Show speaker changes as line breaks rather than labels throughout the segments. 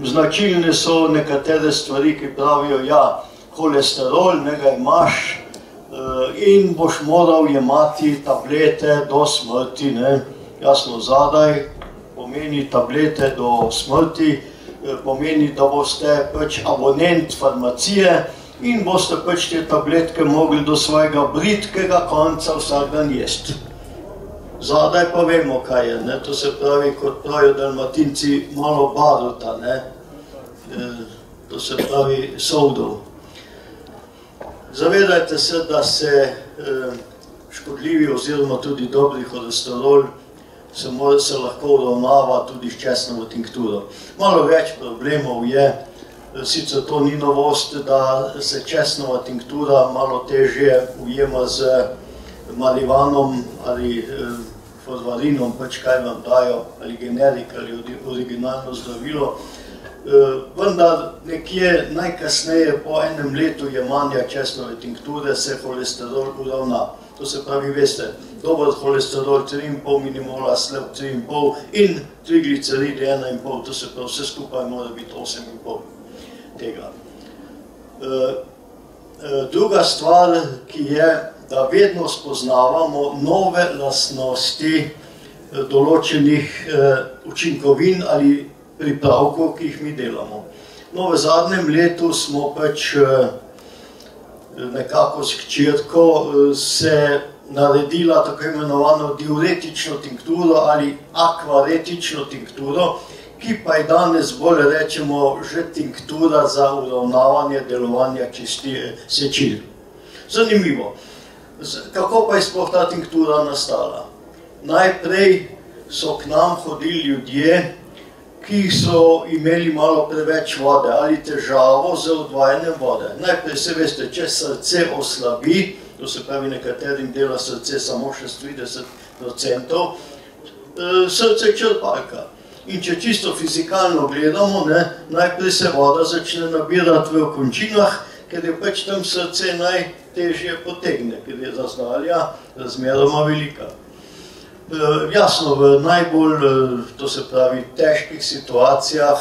Značilne so nekatere stvari, ki pravijo, ja, holesterol, nekaj imaš in boš moral jemati tablete do smrti, ne. Jasno, zadaj pomeni tablete do smrti, pomeni, da boste pač abonent farmacije in boste pač te tabletke mogli do svojega bridkega konca vsak dan jesti. Zadaj pa vemo, kaj je, ne, to se pravi, kot pravijo Dalmatinci, malo baruta, ne, to se pravi soldov. Zavedajte se, da se škodljivi oziroma tudi dobri holesterol se lahko uravnava tudi s česnovo tinkturo. Malo več problemov je, sicer to ni novost, da se česnova tinktura malo težje ujema z marivanom ali forvarinom, pač kaj vam dajo, ali generik, ali originalno zdravilo. Vendar nekje najkasneje po enem letu jemanja česnove tinkture se holesterol uravna. To se pravi, veste, dober holesterol 3,5 minimola, slab 3,5 in trigliceridi 1,5, to se pravi, vse skupaj mora biti 8,5 tega. Druga stvar, ki je, da vedno spoznavamo nove lastnosti določenih učinkovin ali pripravkov, ki jih mi delamo. No, v zadnjem letu smo pač nekako s hčerko se naredila tako imenovano diuretično tinkturo ali akvaretično tinkturo, ki pa je danes bolj rečemo že tinktura za uravnavanje delovanja sečil. Zanimivo. Kako pa je sploh ta tinktura nastala? Najprej so k nam hodili ljudje, ki so imeli malo preveč vode ali težavo z odvajanjem vode. Najprej se veste, če srce oslabi, to se pravi nekaterim dela srce samo 30%, srce je črpalka. In če čisto fizikalno gledamo, najprej se voda začne nabirati v končinah, ker je pač tam srce najtežje potegne, ker je razdalja razmeroma velika. Jasno, v najbolj, to se pravi, težkih situacijah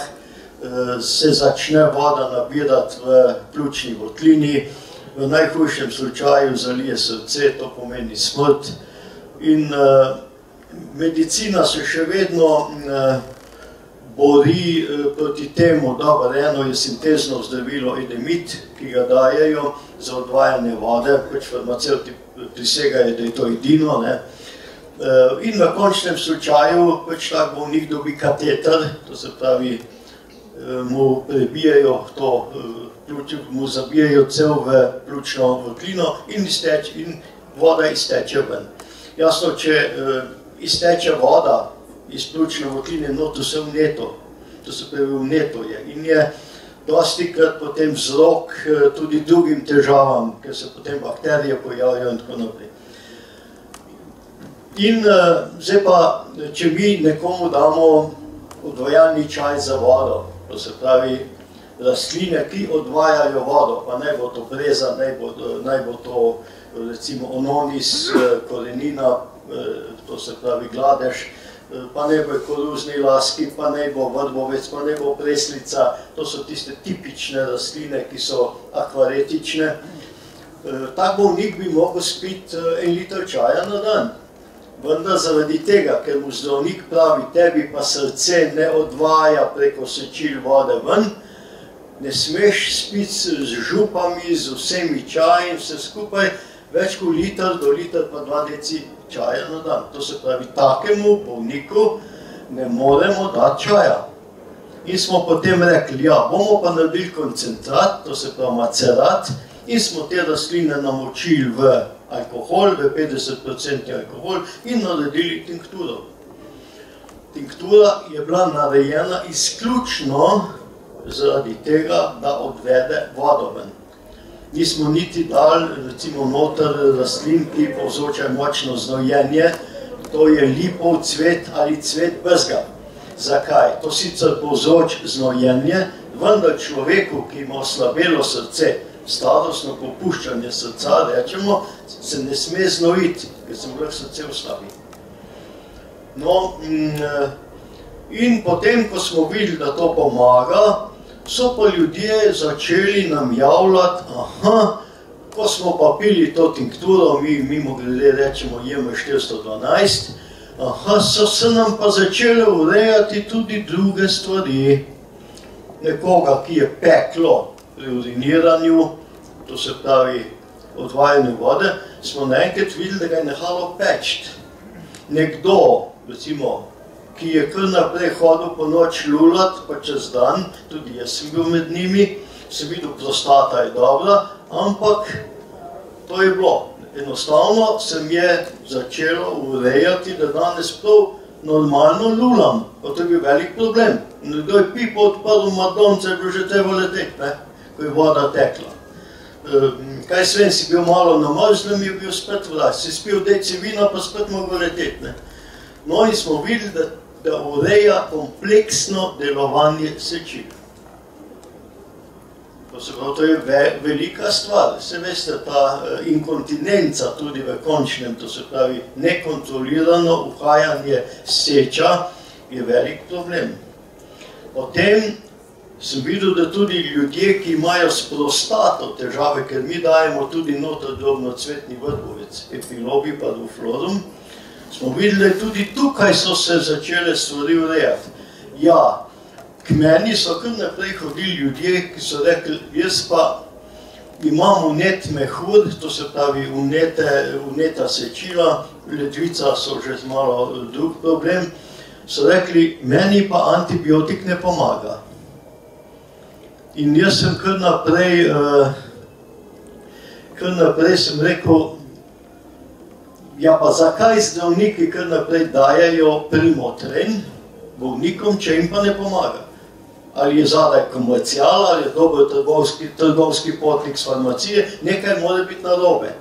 se začne voda nabirati v pljučni votlini, v najhujšem slučaju zalije srce, to pomeni smrt. In medicina se še vedno bori proti temu, dobro, eno je sintezno zdravilo edemit, ki ga dajejo za odvajanje vode, pač farmacevti prisegajo, da je to edino, in v končnem slučaju pač tak bolnik dobi kateter, to se pravi, mu prebijajo to, mu zabijajo cev v pljučno votlino in voda izteče ven. Jasno, če izteče voda iz pljučne votline, no to se vneto, to se pravi vneto je in je dostikrat potem vzrok tudi drugim težavam, ker se potem bakterije pojavljajo in tako naprej. In zdaj pa, če mi nekomu damo odvajalni čaj za vodo, to se pravi rastline, ki odvajajo vodo, pa naj bo to breza, naj bo to recimo ononis, korenina, to se pravi gladež, pa naj bo koruzni laski, pa naj bo vrbovec, pa naj bo preslica, to so tiste tipične rastline, ki so akvaretične. Tak bolnik bi mogel spiti 1 liter čaja na dan. Vendar zaradi tega, ker mu zdravnik pravi, tebi pa srce ne odvaja preko sečil vode ven, ne smeš spiti z župami, z vsemi čaji in vse skupaj, več kot liter do liter pa 2 deci čaja na dan. To se pravi, takemu bolniku ne moremo dati čaja. In smo potem rekli, ja, bomo pa naredili koncentrat, to se pravi macerat, in smo te rastline namočili v alkohol, v 50% alkohol in naredili tinkturo. Tinktura je bila narejena izključno zaradi tega, da odvede vodo ven. Nismo niti dali, recimo, noter rastlin, ki povzročajo močno znojenje, to je lipov cvet ali cvet bezga. Zakaj? To sicer povzroči znojenje, vendar človeku, ki ima oslabelo srce, starostno popuščanje srca, rečemo, se ne sme znojiti, ker se mu lahko srce oslabi. No, In potem, ko smo videli, da to pomaga, so pa ljudje začeli nam javljati, aha, ko smo pa pili to tinkturo, mi mimogrede rečemo JM412, aha, so se nam pa začele urejati tudi druge stvari. Nekoga, ki je peklo pri uriniranju, to se pravi odvajanju vode, smo naenkrat videli, da ga je nehalo peči. Nekdo, recimo, ki je kar naprej hodil po noč lulat, pa čez dan, tudi jaz sem bil med njimi, sem videl, prostata je dobra, ampak to je bilo. Enostavno se mi je začelo urejati, da danes prav normalno lulam, pa to je bil velik problem. Nekdo je pipo odprl madonce, je bilo že treba leteti, ko je voda tekla. Kaj svem, si bil malo namrzlen, je bil spet vlak, si spil deci vina, pa spet mogel leteti. No in smo videli, da ureja kompleksno delovanje sečil. To je velika stvar. Se veste, ta inkontinenca tudi v končnem, to se pravi nekontrolirano uhajanje seča, je velik problem. Potem sem videl, da tudi ljudje, ki imajo s prostato težave, ker mi dajemo tudi noter drobnocvetni vrbovec, epilobi parviflorum, smo videli, da tudi tukaj so se začele stvari urejati. Ja, k meni so kar naprej hodili ljudje, ki so rekli, jaz pa imam vnet mehur, to se pravi vneta sečila, ledvica so že malo drug problem, so rekli, meni pa antibiotik ne pomaga. In jaz sem kar naprej sem rekel, ja pa zakaj zdravniki kar naprej dajajo Primotren bolnikom, če jim pa ne pomaga? Ali je zadaj komercial, ali je dober trgovski potnik s farmacije, nekaj mora biti narobe.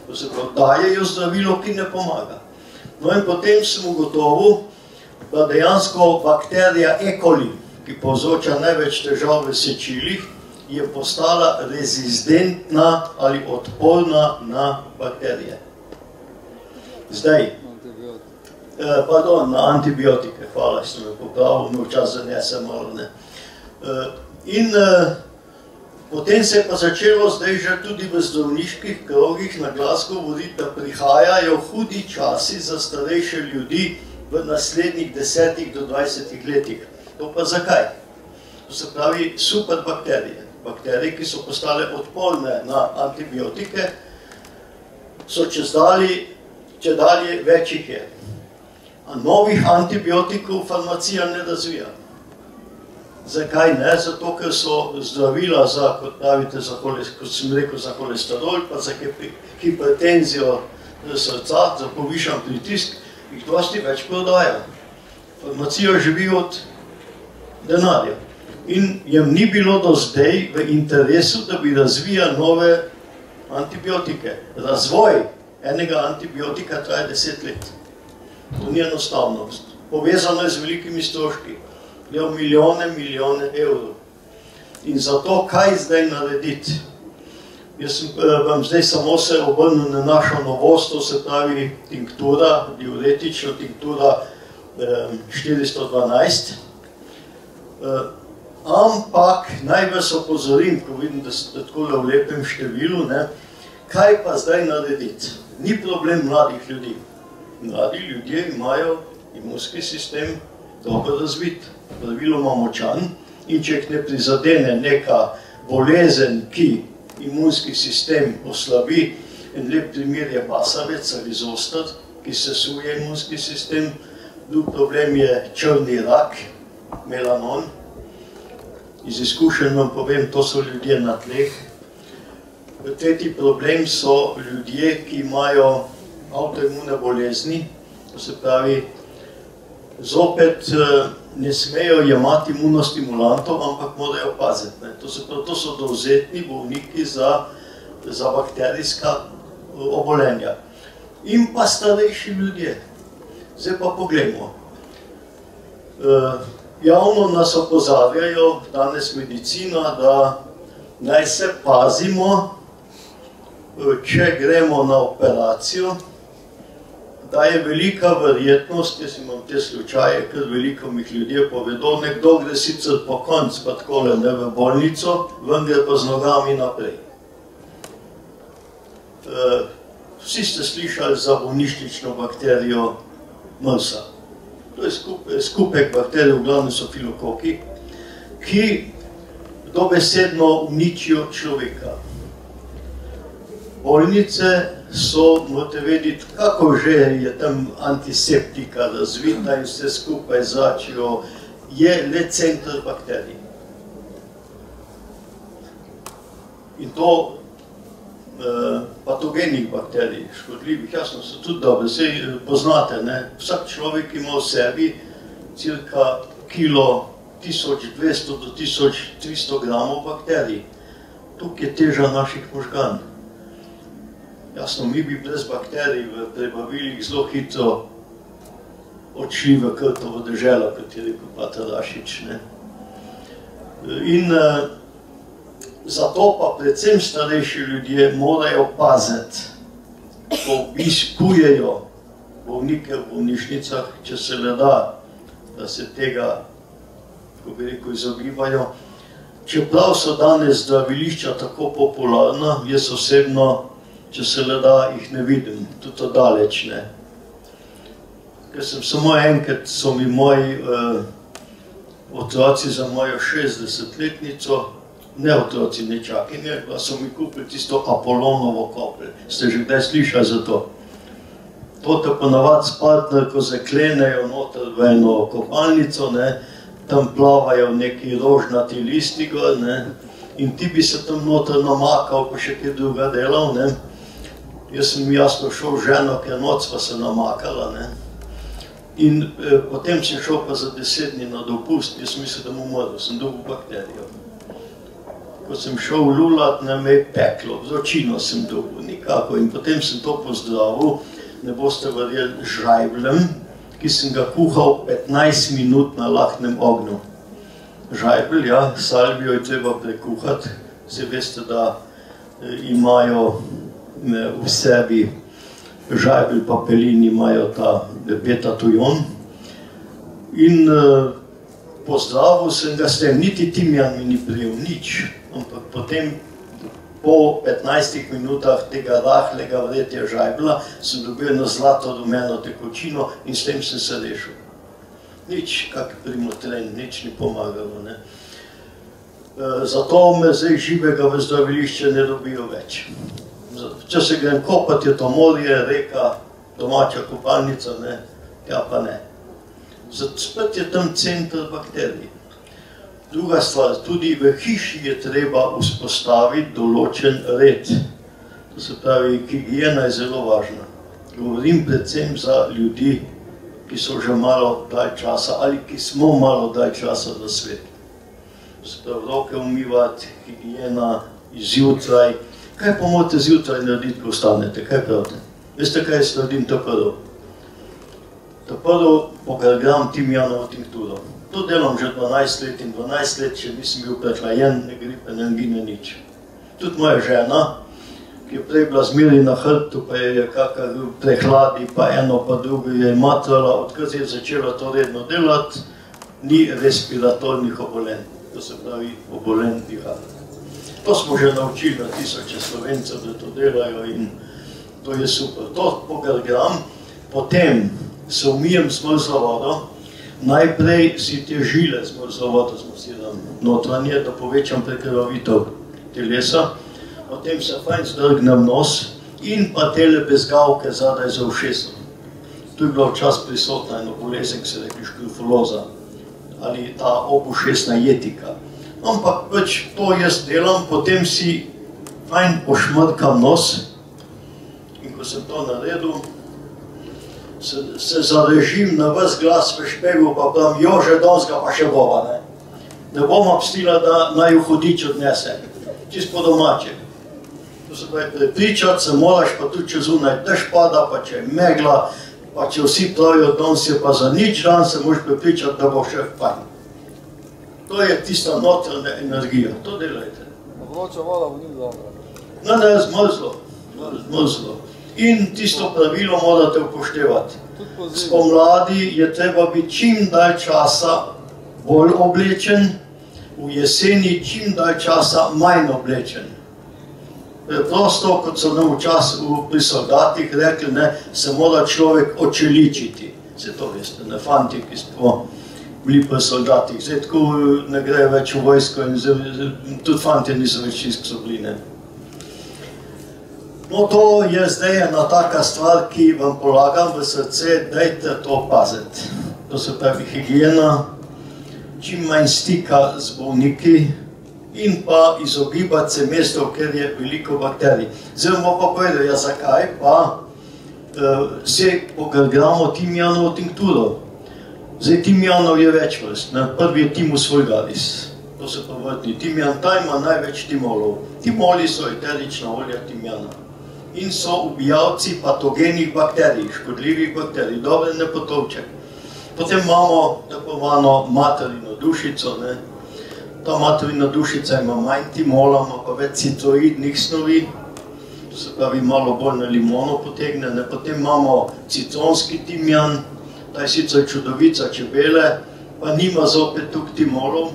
To se pravi, dajajo zdravilo, ki ne pomaga. No in potem sem ugotovil, da dejansko bakterija E. coli, ki povzroča največ težav v sečilih, je postala rezistentna ali odporna na bakterije. Zdaj, pardon, na antibiotike, hvala, sem me popravil, me včas zanese malo, ne. In potem se je pa začelo zdaj že tudi v zdravniških krogih na glas govoriti, da prihajajo hudi časi za starejše ljudi v naslednjih 10 do 20 letih. To pa zakaj? To se pravi superbakterije. Bakterije, ki so postale odporne na antibiotike, so čedalje več jih je. A novih antibiotikov farmacija ne razvija. Zakaj ne? Zato, ker so zdravila za, kot pravite, kot sem rekel, za kolesterol, pa za hipertenzijo srca, za povišan pritisk, jih dosti več prodaja. Farmacija živi od denarja. In jim ni bilo do zdaj v interesu, da bi razvijali nove antibiotike. Razvoj enega antibiotika traja 10 let. To ni enostavno. Povezano je z velikimi stroški. Je v milijone evrov. In zato, kaj zdaj narediti? Jaz vam zdaj samo se obrnil na našo novost, to se pravi tinktura, diuretična tinktura 412. Ampak naj vas opozorim, ko vidim, da ste tako v lepem številu, kaj pa zdaj narediti? Ni problem mladih ljudi. Mladi ljudje imajo imunski sistem dobro razvit, praviloma močan, in če jih ne prizadene neka bolezen, ki imunski sistem oslabi, en lep primer je basavec ali zostar, ki sesuje imunski sistem, drug problem je črni rak, melanon. Iz izkušenj vam povem, to so ljudje na tleh. Tretji problem so ljudje, ki imajo avtoimune bolezni, to se pravi, zopet ne smejo jemati imunostimulantov, ampak morajo paziti. To so dovzetni bolniki za bakterijska obolenja. In pa starejši ljudje. Zdaj pa poglejmo. Javno nas opozarjajo danes medicina, da naj se pazimo, če gremo na operacijo, da je velika verjetnost, jaz imam te slučaje, ker veliko mi ljudje povedo, nekdo gre sicer po konc, pa takole ne v bolnico, vendar pa z nogami naprej. Vsi ste slišali za bolnišnično bakterijo MRSA. To je skupek bakterij, v glavnem so filokoki, ki dobesedno uničijo človeka. Bolnice so, morate vedeti, kako že je tam antiseptika razvita in vse skupaj začejo, je le center bakterij. In to patogenih bakterij, škodljivih, jasno so tudi dobre, saj poznate, vsak človek ima v sebi cirka kilo 1200 do 1300 gramov bakterij. Tukaj je teža naših možganov. Jasno, mi bi brez bakterij v prebavilih zelo hitro odšli v Krtovo deželo, kot je rekel pater Rašič. In zato pa predvsem starejši ljudje morajo paziti, ko obiskujejo bolnike v bolnišnicah, če se le da, da se tega, kako bi rekel, izogibajo. Čeprav so danes zdravilišča tako popularna, jaz osebno, če se le da, jih ne vidim, tudi to daleč ne. Ker sem samo enkrat, so mi moji otroci za mojo 60-letnico, ne otroci, nečaki, pa so mi kupili tisto Apolonovo kopel. Ste že kdaj slišali za to? To te ponavadi s partnerko zaklenejo noter v eno kopalnico, tam plavajo neki rožnati listi gor, in ti bi se tam noter namakal, pa še kaj druga delal. Jaz sem jasno šel ženo, ker noc pa se namakala. In potem sem šel pa za 10 dni na dopust, jaz mislim, da mu umrl, sem dobil bakterijo. Ko sem šel lulat, me je peklo, vročino sem dobil, nikako. In potem sem to pozdravil, ne boste verjeli, žajbljem, ki sem ga kuhal 15 minut na lahnem ognju. Žajbelj, ja, salvijo je treba prekuhati, se veste, da imajo v sebi žajbelj, pa pelin imajo ta betatujon. In pozdravil sem ga s tem, niti timjan mi ni prijel nič, ampak potem po 15 minutah tega rahlega vretja žajbla sem dobil eno zlato rumeno tekočino in s tem sem se rešil. Nič, kak primotren, nič ni pomagalo. Zato me zdaj živega v zdravilišče ne dobijo več. Če se grem kopati, je to morje, reka, domača kopalnica, ja pa ne. Spet je tam center bakterij. Druga stvar, tudi v hiši je treba vzpostaviti določen red. To se pravi, higiena je zelo važna. Govorim predvsem za ljudi, ki so že malo dalj časa ali ki smo malo dalj časa v svetu. Se pravi, roke umivati, higiena, izjutraj. Kaj pa morate zjutraj narediti, ko vstanete? Kaj pravite? Veste, kaj jaz naredim ta prvo? Ta prvo pogargram timijanovo tinkturo. To delam že 12 let in 12 let, če nisem bil prehlajen, ne gripe, ne angine, nič. Tudi moja žena, ki je prej bila zmeri na hrbtu, pa je kakar prehladi, pa eno pa drugo je matrala, odkar je začela to redno delati, ni respiratornih obolenj. To se pravi obolenj dihanja. To smo že naučili na tisoče Slovencev, da to delajo in to je super. To pogargram, potem se umijem s mrzlo vodo, najprej si te žile z mrzlo vodo zmasiram notranje, da povečam prekrvavitev telesa, potem se fajn zdrgnem nos in pa tele bezgavke zadaj za ušesom. Tu je bila včasih prisotna eno bolezen, ki se reče škrufoloza ali ta obušesna jetika. Ampak pač to jaz delam, potem si fajn pošmrkam nos in ko sem to naredil, se zarežim na ves glas v špegu, pa pravim, Jože, dansga pa še bova, ne bom obstila, da naj jo hudič odnese, čist po domače. To se pravi, prepričati se moraš, pa tudi če zunaj dež pada, pa če je megla, pa če vsi pravijo, danes je pa za nič dan, se moraš prepričati, da bo še fajn. To je tista notranja energija, to delajte.
Vroča voda bo ni dobra.
Ne, zmrzlo. In tisto pravilo morate upoštevati. Spomladi je treba biti čim dalj časa bolj oblečen, v jeseni čim dalj časa manj oblečen. Preprosto, kot so nam včasih pri soldatih rekli, se mora človek očeličiti. Vse to veste, fanti, ki smo bili pri soldatih. Zdaj tako ne gre več v vojsko in tudi fanti niso več čisto so bili. No, to je zdaj ena taka stvar, ki vam polagam v srce, dajte to paziti. To se pravi higiena, čim manj stika z bolniki in pa izogibati se mestov, ker je veliko bakterij. Zdaj bomo pa povedali, ja zakaj pa se pogrgramo timijanovo tinkturo. Zdaj timijanov je več vrst. Prvi je Thymus vulgaris. To se pa vrtni timijan, ta ima največ timolov. Timoli so eterična olja timijana. In so ubijalci patogenih bakterij, škodljivih bakterij, dobre nepotovček. Potem imamo tako imamo materino dušico. Ta materina dušica ima manj timola, ima pa več citroidnih snovi, to se pravi malo bolj na limono potegne. Potem imamo citronski timijan, ta je sicer čudovica čebele, pa nima zopet toliko timolov.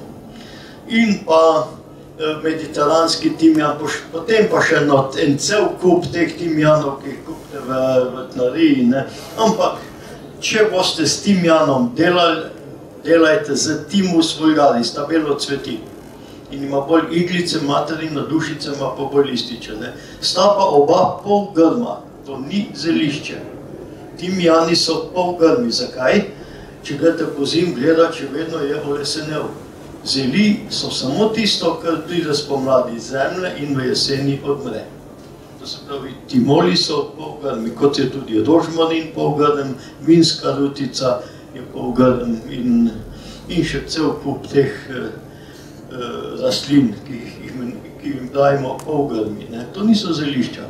In pa mediteranski timijan, potem pa še en cel kup teh timijanov, ki jih kupite v vrtnariji. Ampak, če boste s timijanom delali, delajte z Thymus vulgaris, ta belo cveti. In ima bolj iglice, materina dušica ima pa bolj lističe. Sta pa oba pol grma, to ni zelišče. Timijani so pol grmi. Zakaj? Če greste po zim gledati, če vedno je olesenel. Zeli so samo tisto, kar pride spomladi iz zemlje in v jeseni odmre. To se pravi, timoli so polgrmi, kot je tudi rožmarin polgrm, vinska rutica je polgrm in še cel kup teh rastlin, ki jim dajemo polgrmi. To niso zelišča.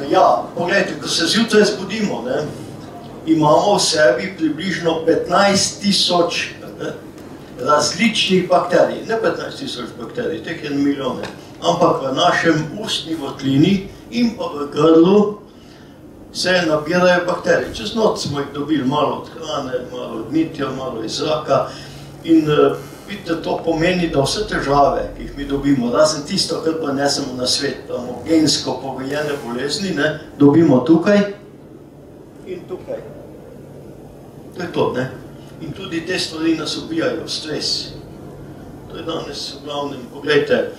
Ja, pogledajte, ko se zjutraj zbudimo, imamo v sebi približno 15.000 različnih bakterij. Ne 15.000 bakterij, teh je milijone. Ampak v našem ustni votlini in pa v grlu se nabirajo bakterije. Čez noč smo jih dobili malo od hrane, malo od nitja, malo iz zraka. In vidite, to pomeni, da vse težave, ki jih mi dobimo, razen tisto, kar pa nesemo na svet, imamo gensko pogojene bolezni, dobimo tukaj in tukaj. To je to, In tudi te stvari nas ubijajo, stres. To je danes v glavnem, pogledajte,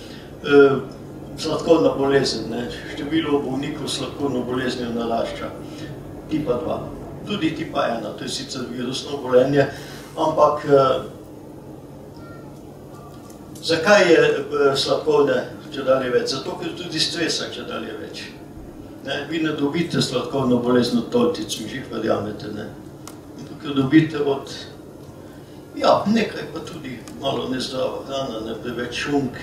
sladkorna bolezen, število bolnikov s sladkorno boleznijo narašča. Tipa 2, tudi tipa 1, to je sicer virusno obolenje, ampak zakaj je sladkorne čedalje več? Zato, ker tudi stresa čedalje več. Vi ne dobite sladkorno bolezen od tortic, mi jih verjamete, ker dobite od, ja, nekaj pa tudi malo nezdrava hrana, preveč šunk,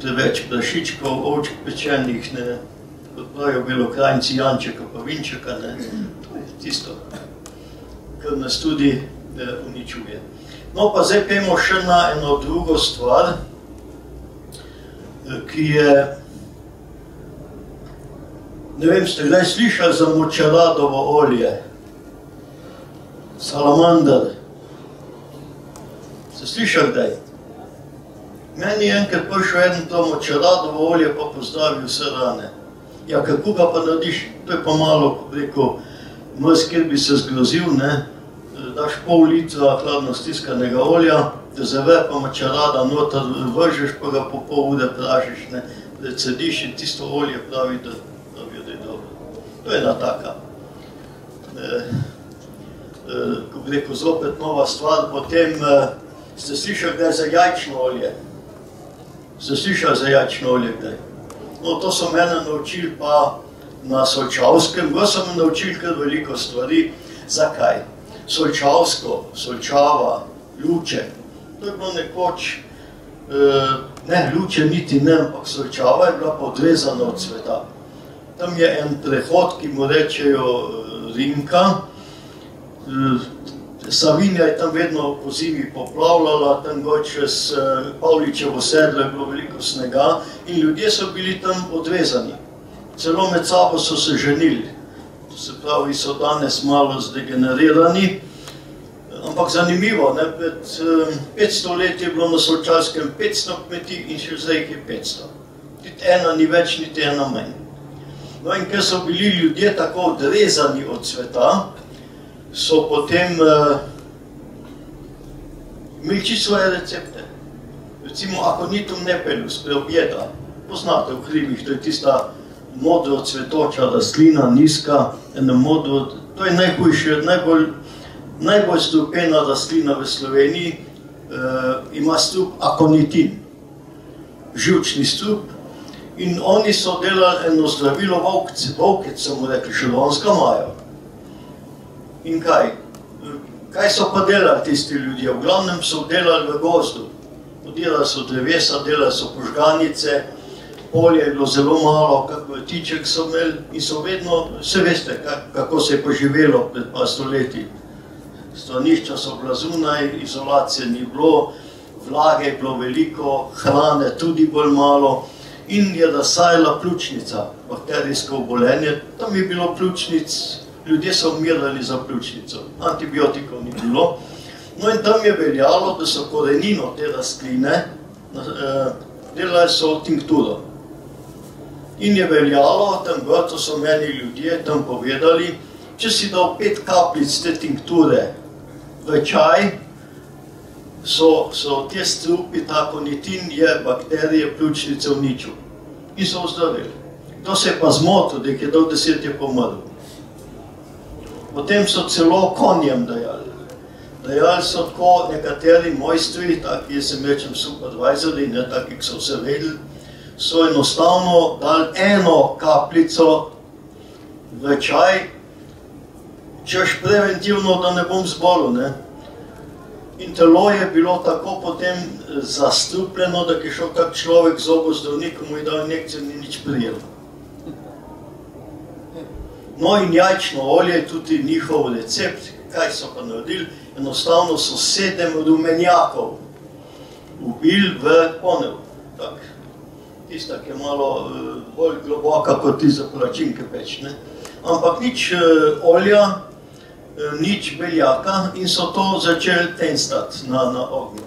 preveč prašičkov, ovčk pečenih, kot pravijo Belokranjci, jančeka pa vinčeka, to je tisto, kar nas tudi uničuje. No pa zdaj pojmo še na eno drugo stvar, ki je, ne vem, ste kdaj slišali za močaradovo olje? Salamander. Ste slišali kdaj? Meni je enkrat prišel eden to močaradovo olje pa pozdravil vse rane. Ja, kako ga pa narediš? To je pa malo, ko rekel, mrz, kjer bi se zgrozil, daš pol litra hladno stiskanega olja, da zavre pa močarada noter vržeš, pa ga po pol ure pražiš, precediš in tisto olje pravi, da je dobro. To je ena taka. Ko bi rekel, zopet nova stvar, potem ste slišali kdaj za jajčno olje? Ste slišali za jajčno olje kdaj? No, to so mene naučili pa na Solčavskem, ga so me naučili kar veliko stvari. Zakaj? Solčavsko, Solčava, Luče, to je bilo nekoč, ne, Luče niti ne, ampak Solčava je bila pa odrezana od sveta. Tam je en prehod, ki mu rečejo Rimka. Savinja je tam vedno po zimi poplavljala, tam gor čez Pavličevo sedlo je bilo veliko snega in ljudje so bili tam odvezani. celo med sabo so se ženili. To se pravi, so danes malo zdegenerirani. Ampak zanimivo, pred 500 let je bilo na Solčavskem 500 kmetij in še zdaj jih je 500. Niti ena ni več, niti ena manj. No in ker so bili ljudje tako odrezani od sveta, so potem imeli čisto svoje recepte. Recimo akonitum nepelus, preobjeda. Poznate v hribih, to je tista modro cvetoča rastlina, nizka, to je najhujše, najbolj strupena rastlina v Sloveniji, ima strup akonitin, živčni strup, in oni so delali eno zdravilo volkec, so mu rekli, šelonska majo. In kaj? Kaj so pa delali tisti ljudje? V glavnem so delali v gozdu. Podirali so drevesa, delali so požganice, polje je bilo zelo malo, kak vrtiček so imeli in so vedno, vse veste, kako se je poživelo pred par stoletji. Stranišča so bila zunaj, izolacije ni bilo, vlage je bilo veliko, hrane tudi bolj malo in je razsajala pljučnica, bakterijsko obolenje. Tam je bilo pljučnic, ljudje so umirali za pljučnico, antibiotikov ni bilo. No in tam je veljalo, da so korenino te rastline, delali so tinkturo. In je veljalo, tam vrto so meni ljudje tam povedali, če si dal 5 kapljic te tinkture v čaj, so te strupi, ta akonitin je bakterije pljučnice uničil. In so ozdravili. Kdo se je pa zmotil, da je dal 10 je pomrl. Potem so celo konjem dajali. Dajali so tako nekateri mojstri, taki, jaz sem rečem supervisori, taki, ki so vse vedeli, so enostavno dali eno kapljico v čaj, češ preventivno, da ne bom zbolel. In telo je bilo tako potem zastrupljeno, da je šel kak človek z zobozdravnikom, mu je dal injekcijo, ni nič prijel. No in jajčno olje je tudi njihov recept. Kaj so pa naredili? Enostavno so 7 rumenjakov ubili v ponev. Tista, ki je malo bolj globoka kot ti za palačinke peč. Ampak nič olja, nič beljaka in so to začeli tenstati na ognju.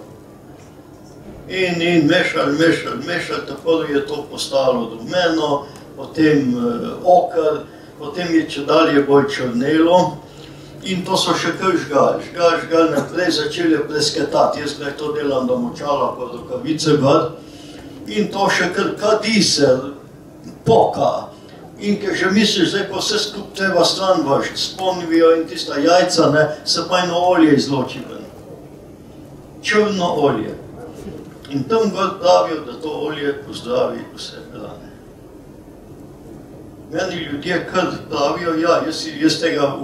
In mešali, tako da je to postalo rumeno, potem oker, potem je čedalje bolj črnelo in to so še kar žgali naprej, začeli presketati. Jaz gledaj to delam do močala pa rokavice gor in to še kar kadi se, poka. In ker že misliš, zdaj pa vse skup treba stran vršiti, spomnijo in tista jajca, se pa eno olje izloči ven. Črno olje. In tam gor pravijo, da to olje pozdravi vse rane. Meni ljudje kar pravijo, ja, jaz tega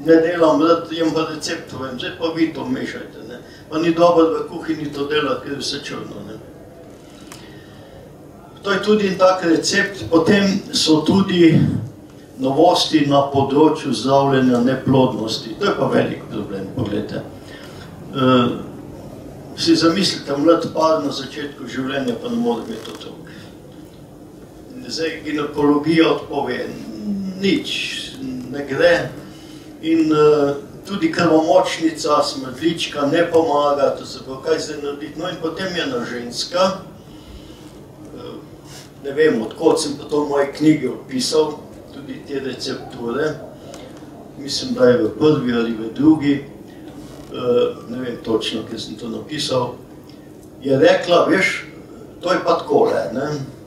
ne delam, jem pa receptu, zdaj pa vi to mešajte. Pa ni dobro v kuhinji to delati, ker je vse črno. To je tudi tak recept. Potem so tudi novosti na področju zdravljenja neplodnosti. To je pa velik problem, pogledajte. Si zamislite, mlad par na začetku življenja pa ne more biti otrok. Zdaj ginekologija odpove, nič ne gre in tudi krvomočnica, smrdlička ne pomaga, to se pa kaj zdaj narediti. No in potem je ena ženska, ne vem, odkot sem pa to v moji knjigi opisal, tudi te recepture, mislim, da je v prvi ali v drugi, ne vem točno, ker sem to napisal, je rekla, veš, to je pa takole,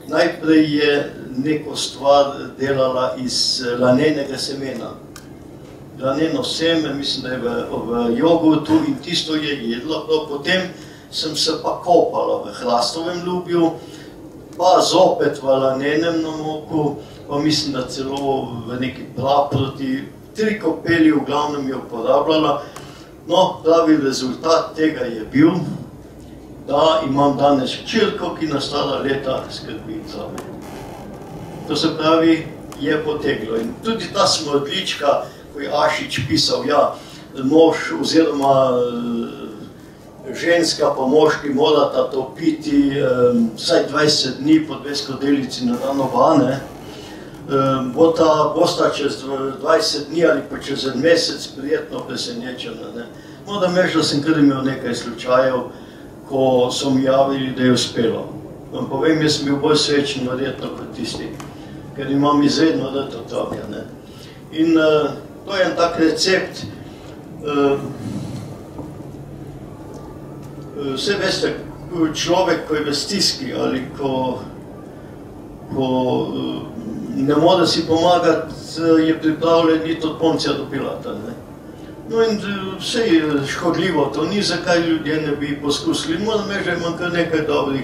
najprej je neko stvar delala iz lanenega semena. Laneno seme, mislim, da je v jogurtu in tisto je jedla, potem sem se pa kopala v hrastovem lubju, pa zopet v lanenem namoku, pa mislim, da celo v neki praproti, 3 kopeli v glavnem je uporabljala. No, pravi rezultat tega je bil, da imam danes hčerko, ki na stara leta skrbi zame. To se pravi, je poteglo. In tudi ta smrdlička, ko je Ašič pisal, ja, mož oziroma ženska pa moški morata to piti vsaj 20 dni po 2 skodelici na dan oba, bosta čez 20 dni ali pa čez en mesec prijetno presenečena. Moram reči, da sem kar imel nekaj slučajev, ko so mi javili, da je uspelo. Vam povem, jaz sem bil bolj srečen verjetno kot tisti, ker imam izredno rad otroke. In to je en tak recept. Vse veste, človek, ko je v stiski ali ko ne more si pomagati, je pripravljen iti od Poncija do Pilata. No in vse je škodljivo, to ni, zakaj ljudje ne bi poskusili. Moram reči, da imam kar nekaj dobrih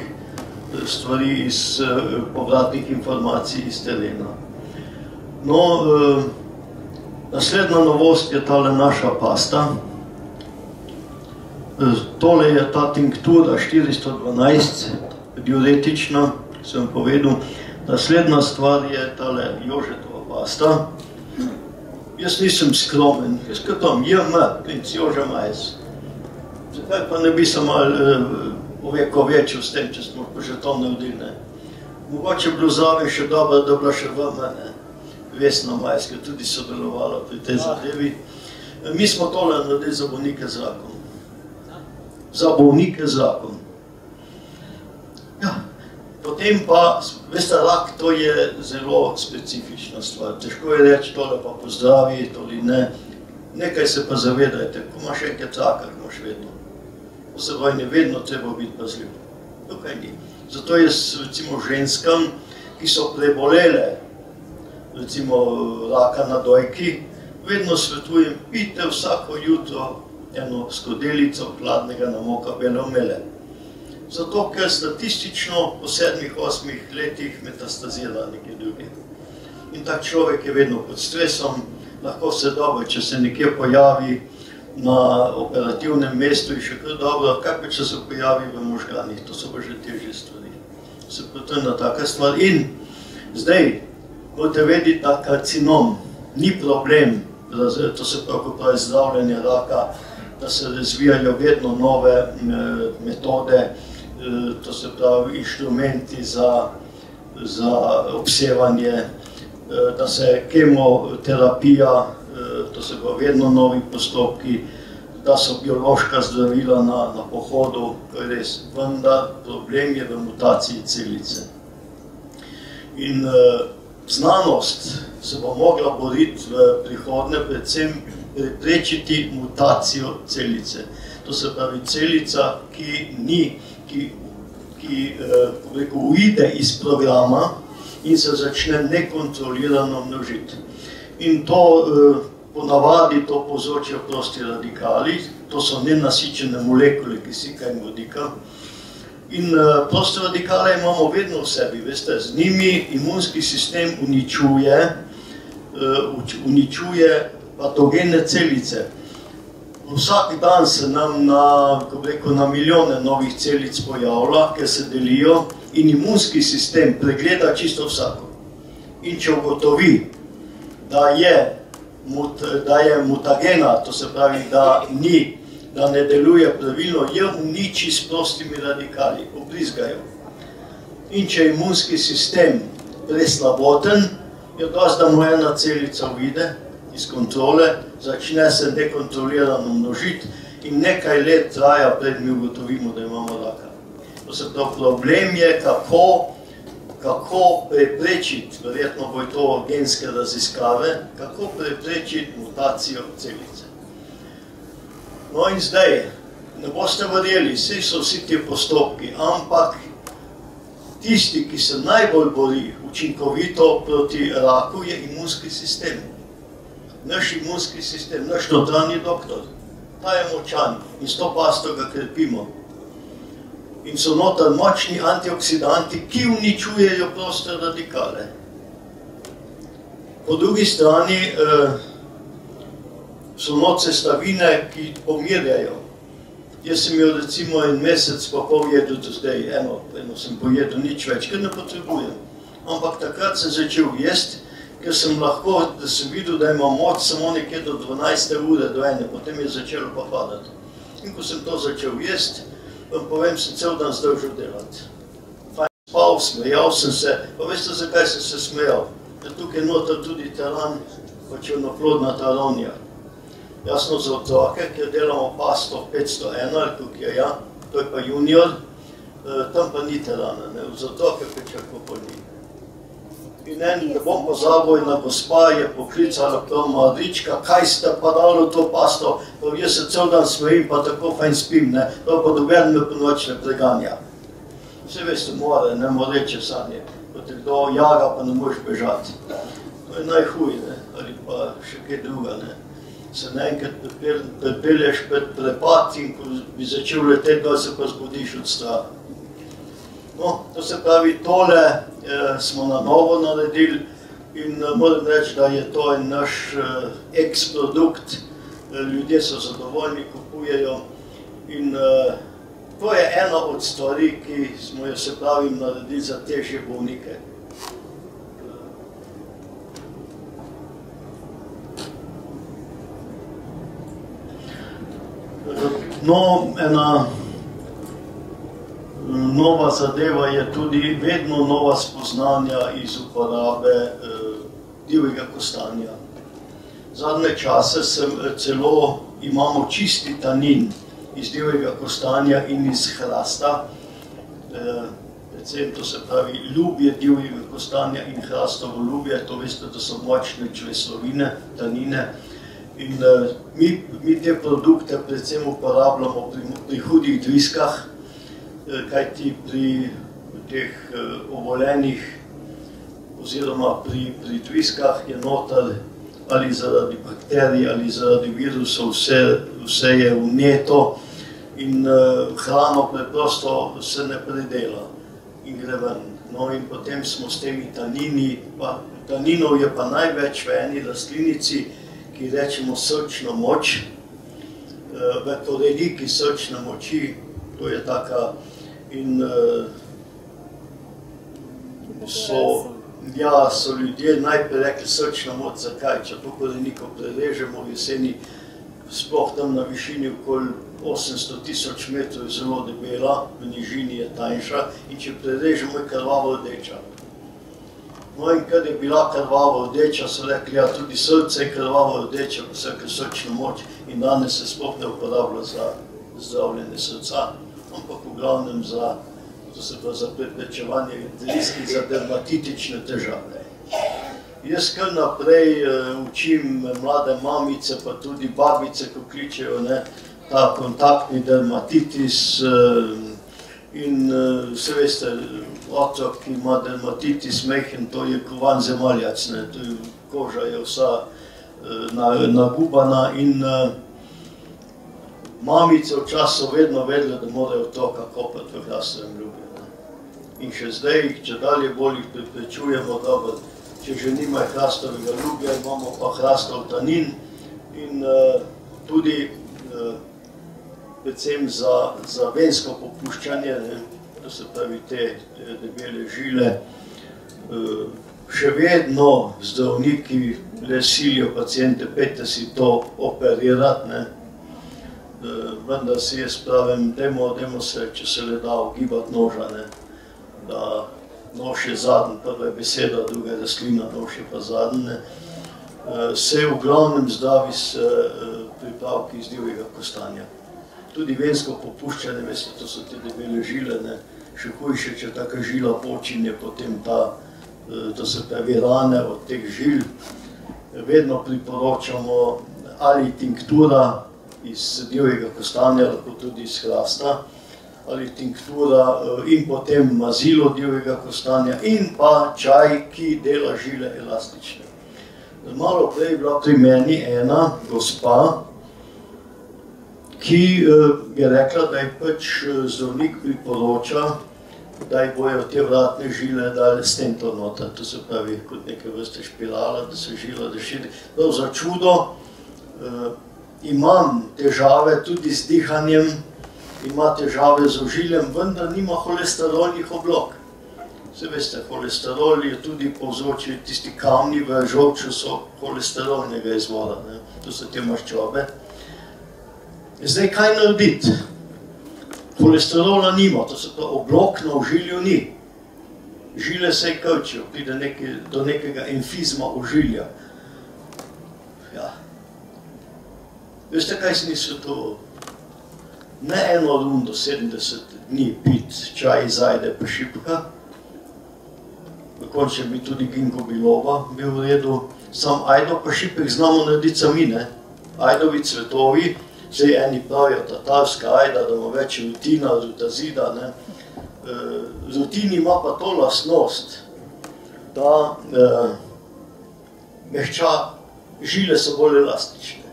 stvari iz povratnih informacij iz terena. No, naslednja novost je tale naša pasta. Tole je ta tinktura 412, diuretična, sem povedal. Naslednja stvar je tale Jožetova pasta. Jaz nisem skromen, jaz katom JM, princ Jože Majs. Zakaj pa ne bi se malo ovekovečil s tem, če smo pa že to naredili. Mogoče bilo zraven še dobro, da bila še VM, Vesna Majs, ki je tudi sodelovala pri tej zadevi. Mi smo tole naredili za bolnike z rakom. Za bolnike z rakom. Ja. Potem pa, veste, rak to je zelo specifična stvar. Težko je reči, tole pa pozdravi, tole ne. Nekaj se pa zavedajte, ko imaš enkrat raka, imaš vedno. Po seboj ne vedno treba biti pazljiv. Tukaj ni. Zato jaz, recimo, ženskam, ki so prebolele, recimo, raka na dojki, vedno svetujem, pijte vsako jutro eno skodelico hladnega namoka bele omele. Zato, ker statistično po 7-8 letih metastazira nekje druge. In tak človek je vedno pod stresom, lahko se dobro, če se nekje pojavi na operativnem mestu in še kar dobro, kaj pa če se pojavi v možganih, to so pa že težje stvari. Se pravi, to je ena taka stvar. In zdaj, morate vedeti, da karcinom ni problem, to se pravi, ko pravi zdravljenje raka, da se razvijajo vedno nove metode, to se pravi inštrumenti za obsevanje, da se kemoterapija, to se pravi vedno novi postopki, da so biološka zdravila na pohodu, to je res, vendar problem je v mutaciji celice. In znanost se bo mogla boriti v prihodnje, predvsem preprečiti mutacijo celice. To se pravi celica, ki uide iz programa in se začne nekontrolirano množiti. In to ponavadi to povzročijo prosti radikali, to so nenasičene molekule kisika in vodika. In proste radikale imamo vedno v sebi, veste, z njimi imunski sistem uničuje patogene celice. Vsak dan se nam na milijone novih celic pojavlja, ker se delijo in imunski sistem pregleda čisto vsako. In če ugotovi, da je mutagena, to se pravi, da ne deluje pravilno, je uniči s prostimi radikali, obrizgajo. In če je imunski sistem preslaboten, je dosti, da mu ena celica uide iz kontrole, začne se nekontrolirano množiti in nekaj let traja, pred mi ugotovimo, da imamo raka. To se pravi, problem je, kako preprečiti, verjetno bojo to genske raziskave, kako preprečiti mutacijo celice. No in zdaj, ne boste verjeli, saj so vsi ti postopki, ampak tisti, ki se najbolj bori učinkovito proti raku, je imunski sistem. Naš imunski sistem, naš notranji doktor, ta je močan in s to pasto ga krepimo. In so noter močni antioksidanti, ki uničujejo proste radikale. Po drugi strani so not sestavine, ki pomirjajo. Jaz sem jo recimo en mesec pa pol jedel do zdaj, eno sem pojedel, nič več, ker ne potrebujem. Ampak takrat sem začel jesti, ker sem lahko, da sem videl, da imam moč samo nekje do 12. ure, do 1. Potem je začelo pa padati. In ko sem to začel jesti, vam povem, sem cel dan zdržal delati. Fajn spal, smejal sem se, pa veste, zakaj sem se smejal? tukaj je noter tudi teran, pa črnoplodna taronija. Jasno za otroke, kjer delamo pasto 501, ali tukaj je, ja, to je pa junior, tam pa ni terana, za otroke pečerko pa ni. In ne bom pozabil, ena gospa je poklicala prav Marička, kaj ste pa dali to pasto, pa jaz se cel dan smejim, pa tako fajn spim, ne, pa doben me po noč ne preganja. Vse veste, more, ne moreče sanje, ko te kdo jaga, pa ne moreš bežati. To je najhuj, ne, ali pa še kaj druga, ne. Se naenkrat pripelješ pred prepad in ko bi začel leteti, da se pa zbudiš od straha. No, to se pravi, tole smo na novo naredili in moram reči, da je to en naš ex-produkt. Ljudje so zadovoljni, kupujejo in to je ena od stvari, ki smo jo, se pravi, naredili za težje bolnike. No, ena nova zadeva je tudi vedno nova spoznanja iz uporabe divjega kostanja. Zadnje čase celo imamo čisti tanin iz divjega kostanja in iz hrasta. Predvsem to se pravi ljubje divjega kostanja in hrastovo ljubje, to veste, da so močne čveslovine, tanine. In mi te produkte predvsem uporabljamo pri hudih driskah, kajti pri teh obolenjih oziroma pri driskah je noter ali zaradi bakterij ali zaradi virusov vse je vneto in hrano preprosto se ne predela in gre ven. No in potem smo s temi tanini, taninov je pa največ v eni rastlinici, ki rečemo srčna moč, v koreliki srčne moči, to je taka in so ljudje najprej rekli srčna moč, zakaj? Če to koreniko prerežemo v jeseni, sploh tam na višini okoli 800 000 metrov je zelo debela, v nižini je tanjša in če prerežemo je krvavo rdeča. No in kad je bila krvavo rdeča, so rekli, ja, tudi srce je krvavo rdeča, pa so rekli srčna moč in danes se sploh ne uporablja za zdravljenje srca, ampak v glavnem za preprečevanje driskih, za dermatitične težave. Jaz kar naprej učim mlade mamice, pa tudi babice, ko kličejo, ta kontaktni dermatitis in vse veste, otrok, ki ima dermatitis mehen, to je kovan zemaljac, koža je vsa nagubana in mamice včasih so vedno vedele, da morajo otroka kopati v hrastovem ljubju. In še zdaj, če dalje bolj jih preprečujemo, dobro, če že nimajo hrastovega ljubja, imamo pa hrastov tanin in tudi predvsem za vensko popuščanje, to se pravi te debele žile, še vedno zdravniki le silijo paciente, pejte si to operirati, vendar si jaz pravim, dajmo se, če se le da, ugibati noža, da nož je zadnji, prva je beseda, druga je rastlina, nož je pa zadnji, se v glavnem zdravi s pripravki iz divjega kostanja. Tudi vensko popuščanje, veste, to so te debele žile, še hujše, če taka žila počinje, potem to se pravi rane od teh žil. Vedno priporočamo ali tinktura iz divjega kostanja, lahko tudi iz hrasta, ali tinktura in potem mazilo divjega kostanja in pa čaj, ki dela žile elastične. Malo prej je bila pri meni ena gospa, ki je rekla, da je pač zdravnik priporoča, da ji bojo te vratne žile dali stentor noter, to se pravi kot neke vrste špirala, da se žila reširi. Prav za čudo imam težave tudi z dihanjem, ima težave z ožiljem, vendar nima holesterolnih oblog. Vse veste, holesterol je tudi povzročil, tisti kamni v žolču so holesterolnega izvora, to so te maščobe. Zdaj, kaj narediti? Holesterola nima, to se pravi, oblog na ožilju ni. žile se krčijo, pride do nekega emfizma ožilja. Ja. Veste, kaj sem svetoval? Ne eno rundo 70 dni piti čaj iz ajde pa šipka, v končem bi tudi ginkgo biloba bil v redu, sam ajdo pa šipek znamo narediti sami, ne? Ajdovi cvetovi, zdaj eni pravijo tatarska ajda, da ima več rutina, rutazida, ne? Rutin ima pa to lastnost, da mehča, žile so bolj elastične.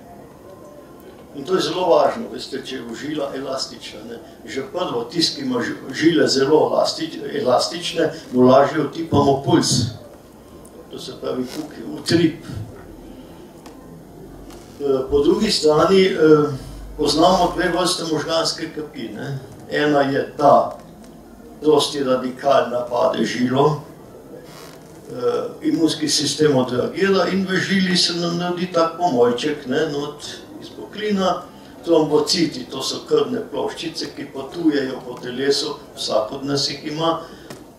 In to je zelo važno, veste, če je žila elastična. Ne? Že prvo, tisti, ki ima žile zelo elastične, mu lažje utipamo puls. To se pravi utrip. Po drugi strani poznamo dve vrste možganske kapi. Ne? Ena je, da dosti radikalno napade žilo, imunski sistem odreagira in v žili se nam naredi tak pomojček, ne, not iz boklina, trombociti, to so krvne ploščice, ki potujejo po telesu, vsak od nas jih ima,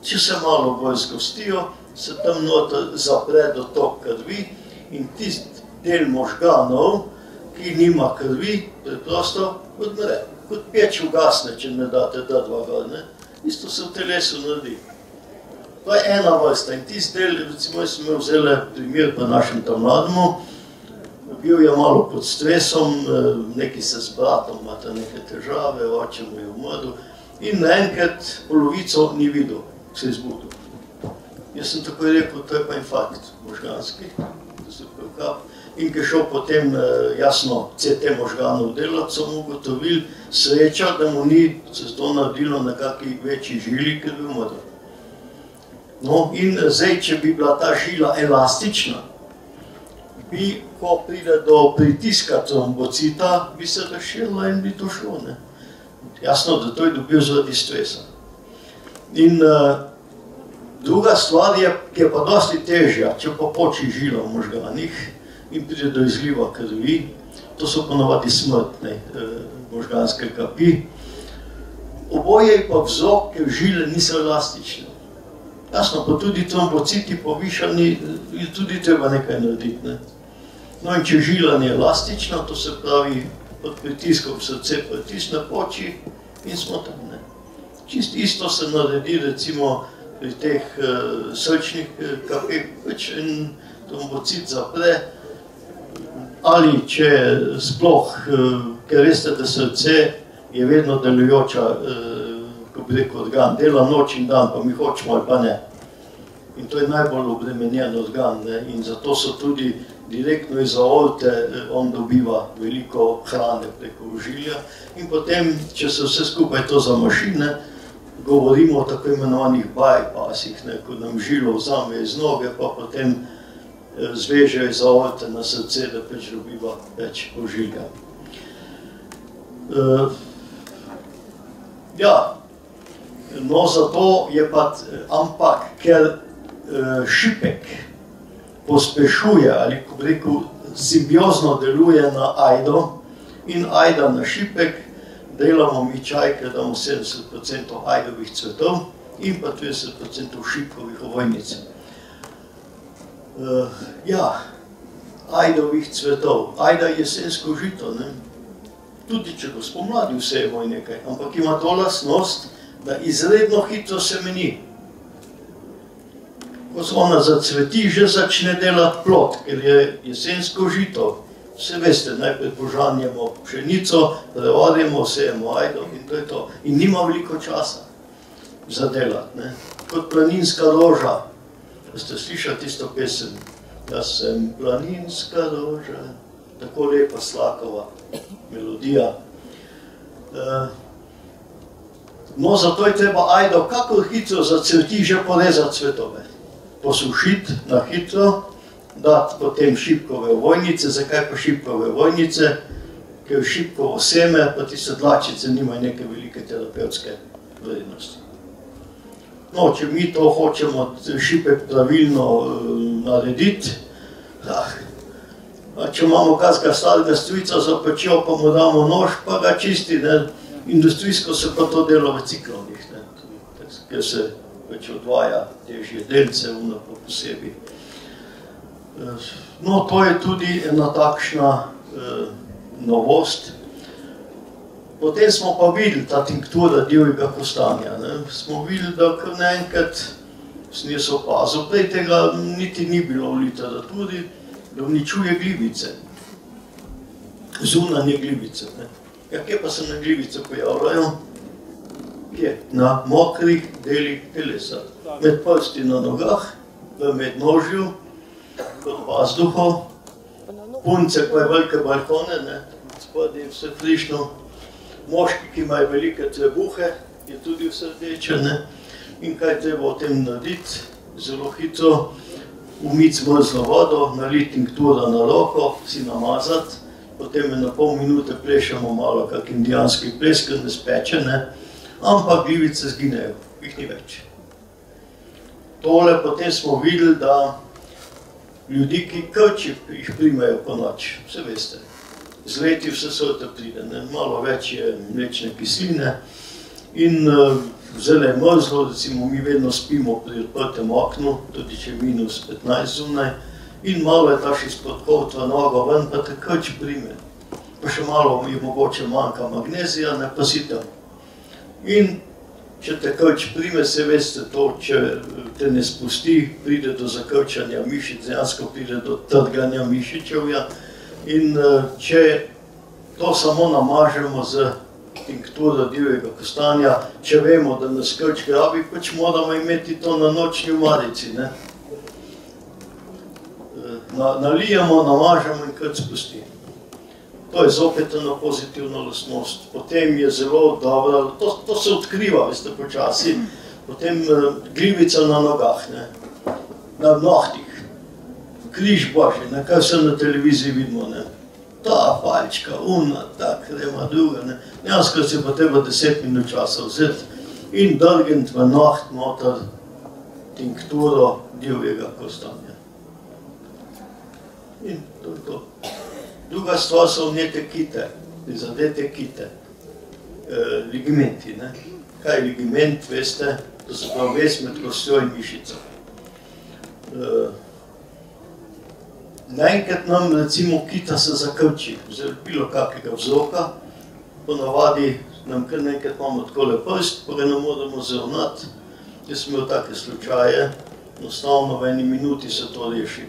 če se malo bolj zgostijo, se tam noter zapre dotok krvi in tisti del možganov, ki nima krvi, preprosto odmre. Kot peč ugasne, če ne date dva gor, ne. Isto se v telesu naredi. To je ena vrsta in tisti del, recimo, jaz sem imel vzele primer pa našem tam mlademu, bil je malo pod stresom, neki se s bratom imate neke težave, oče mu je umrl in naenkrat polovico ni videl, se je zbudil. Jaz sem takoj rekel, to je pa infarkt možganski, da se prevkap. In ko je šel potem, jasno, CT možganov delati, so mu ugotovili sreča, da mu ni se to naredilo na kakšni večji žili, ker bi umrl. No, in zdaj, če bi bila ta žila elastična, bi, ko pride do pritiska trombocita, bi se razširila in bi to šlo, ne. Jasno, da to je dobil zaradi stresa. In druga stvar je, ki je pa dosti težja, če pa poči žila v možganih in pride do izliva krvi, to so ponavadi smrtne možganske kapi. Oboje je pa vzrok, ker žile niso elastične. Jasno, pa tudi trombociti povišani, je tudi treba nekaj narediti, ne. No in če žila ni elastična, to se pravi, pod pritiskom srce pritisne, poči in smo tam, ne. Čist isto se naredi, recimo, pri teh srčnih kapeh, pač en trombocit zapre, ali če sploh, ker veste, da srce je vedno delujoča, ko bi rekel, organ, dela noč in dan, pa mi hočemo ali pa ne. In to je najbolj obremenjen organ, ne, in zato so tudi direktno iz aorte, on dobiva veliko hrane preko ožilja in potem, če se vse skupaj to zamaši, ne, govorimo o tako imenovanih bypassih, ne, ko nam žilo vzame iz noge, pa potem zvežejo iz aorte na srce, da pač dobiva več ožilja. Ja, no zato je pa, ampak, ker šipek pospešuje ali, ko bi rekel, simbiozno deluje na ajdo in ajda na šipek, delamo mi čaj, ker damo 70% ajdovih cvetov in pa 30% šipkovih ovojnic. Ja, ajdovih cvetov. Ajda je jesensko žito, ne? Tudi če go spomladi vsejemo in nekaj, ampak ima to lastnost, da izredno hitro semeni. Ko se ona zacveti, že začne delati plod, ker je jesensko žito. Vse veste, najprej požanjemo pšenico, prevarimo, sejemo ajdo in to je to. In nima veliko časa za delati, ne? Kot planinska roža. Ste slišali tisto pesem? Jaz sem planinska roža, tako lepa slakova melodija. No, zato je treba ajdo kakor hitro zacveti, že porezati cvetove. Posušiti na hitro, dati potem šipkove ovojnice. Zakaj pa šipkove ovojnice? Ker šipkovo seme, pa tiste dlačice nimajo neke velike terapevtske vrednosti. No, če mi to hočemo šipek pravilno narediti, če imamo kakega starega strica za pečjo, pa mu damo nož, pa ga čisti, ne. Industrijsko se pa to dela v ciklonih, ne, ker se pač odvaja težje delce, pa posebej. No, to je tudi ena takšna novost. Potem smo pa videli ta tinktura divjega kostanja. Smo videli, da kar naenkrat sem jaz opazil, prej tega niti ni bilo v literaturi, da uničuje glivice. Zunanje glivice. Ja, kje pa se na glivice pojavljajo? Kje? Na mokrih delih telesa. Med prsti na nogah, v mednožju, pod pazduho, punce pa je velike balkone, spodaj je vse frišno. Moški, ki imajo velike trebuhe, je tudi vse rdeče. In kaj treba o tem narediti? Zelo hitro umiti zmrzlo vodo, naliti tinktura na roko, si namazati, potem je na pol minute plešemo malo kak indijanski ples, ker ne speče, ampak glivice zginejo, jih ni več. Tole potem smo videli, da ljudi, ki krči, jih primejo po noč, vse veste. Z leti vse sorte pride, malo več je mlečne kisline in zelo je mrzlo, recimo mi vedno spimo pri odprtem oknu, tudi če je minus 15 zunaj, in malo je taš izpod kovtva nogo ven, pa te krč prime. Pa še malo je mogoče manjka magnezija, pa si tam. In če te krč prime, se veste to, če te ne spusti, pride do zakrčanja mišic, dejansko pride do trganja mišičevja. In če to samo namažemo z tinkturo divjega kostanja, če vemo, da nas krč grabi, pač moramo imeti to na nočni umarici. Nalijemo, namažemo in krč spusti. To je zopet ena pozitivna lastnost. Potem je zelo dobro, to se odkriva, veste, počasi, potem glivica na nogah, na nohtih. Križ Božji, kaj vse na televiziji vidimo, ta palčka, ta krema, druga, dejansko se pa treba 10 minut časa vzeti in drgniti v noht noter tinkturo divjega kostanja. In to je to. Druga stvar so vnete kite, prizadete kite, ligimenti. Kaj je ligiment, veste, to se pravi vez med kostjo in mišico. Naenkrat nam, recimo, kita se zakrči, zaradi bilo kakega vzroka, ponavadi nam kar naenkrat imamo takole prst, pa ga ne moramo zravnati. Jaz sem imel take slučaje, enostavno v eni minuti se to reši.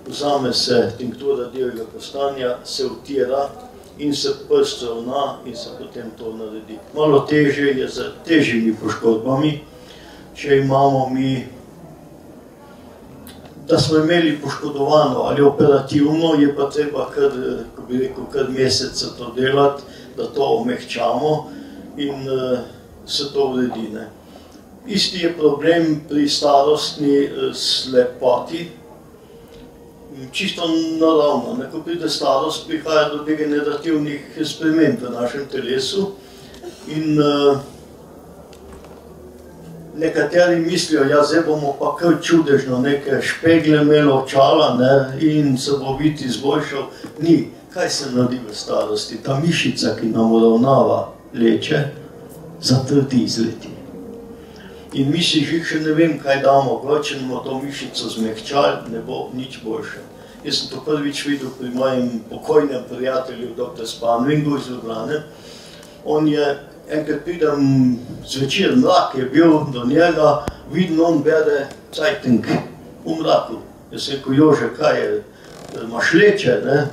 Vzame se tinktura divjega kostanja, se utira in se prst zravna in se potem to naredi. Malo težje je z težjimi poškodbami, če imamo mi da smo imeli poškodovano ali operativno, je pa treba kar, ko bi rekel, kar mesec to delati, da to omehčamo in se to uredi. Isti je problem pri starostni slepoti, čisto naravno. Ko pride starost, prihaja do degenerativnih sprememb v našem telesu in nekateri mislijo, ja, zdaj bomo pa kar čudežno neke špegle imeli očala in se bo vid izboljšal. Ni. Kaj se naredi v starosti? Ta mišica, ki nam uravnava leče, zatrdi z leti. In mi si že še ne vem, kaj damo, če bomo to mišico zmehčali, ne bo nič boljše. Jaz sem to prvič videl pri mojem pokojnem prijatelju, dr. Spanvingu iz Ljubljane. On je enkrat pridem zvečer, mrak je bil do njega, vidim, on bere Zeitung v mraku. Jaz sem rekel, Jože, kaj je, imaš leče, ne?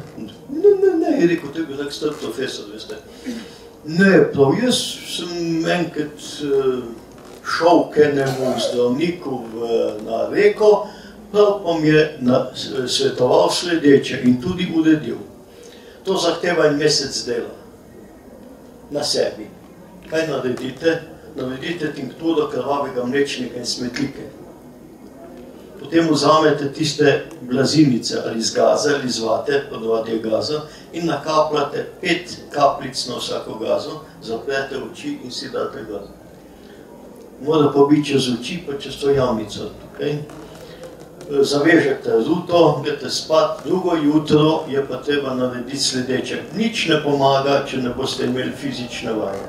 Ne, je rekel, to je bil tak star profesor, veste. Ne, prav, jaz sem enkrat šel k enemu zdravniku na Reko, prav pa mi je svetoval sledeče in tudi uredil. To zahteva en mesec dela na sebi. Kaj naredite? Naredite tinkturo krvavega mlečnika in smetlike. Potem vzamete tiste blazinice ali iz gaza ali iz vate, ponavadi je gaza, in nakapljate 5 kapljic na vsako gazo, zaprete oči in si date gazo. Mora pa biti čez oči, pa čez to jamico. Zavežete ruto, greste spat, drugo jutro je pa treba narediti sledeče. Nič ne pomaga, če ne boste imeli fizične vaje.